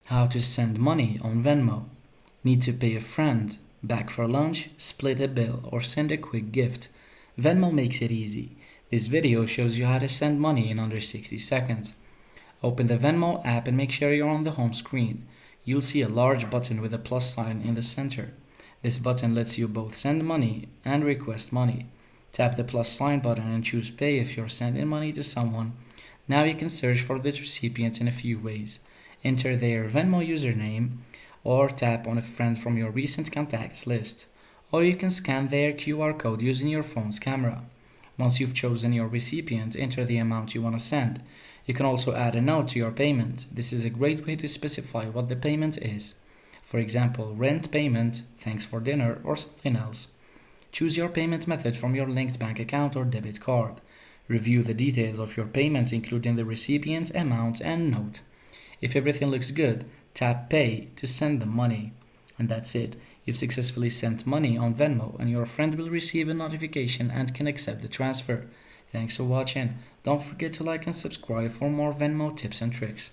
How to send money on Venmo. Need to pay a friend back for lunch, split a bill, or send a quick gift? Venmo makes it easy. This video shows you how to send money in under 60 seconds. Open the Venmo app and make sure you're on the home screen. You'll see a large button with a plus sign in the center. This button lets you both send money and request money. Tap the plus sign button and choose Pay if you're sending money to someone. Now you can search for the recipient in a few ways. Enter their Venmo username or tap on a friend from your recent contacts list. Or you can scan their QR code using your phone's camera. Once you've chosen your recipient, enter the amount you want to send. You can also add a note to your payment. This is a great way to specify what the payment is. For example, rent payment, thanks for dinner, or something else. Choose your payment method from your linked bank account or debit card. Review the details of your payment, including the recipient, amount, and note. If everything looks good, tap Pay to send the money. And that's it. You've successfully sent money on Venmo, and your friend will receive a notification and can accept the transfer. Thanks for watching. Don't forget to like and subscribe for more Venmo tips and tricks.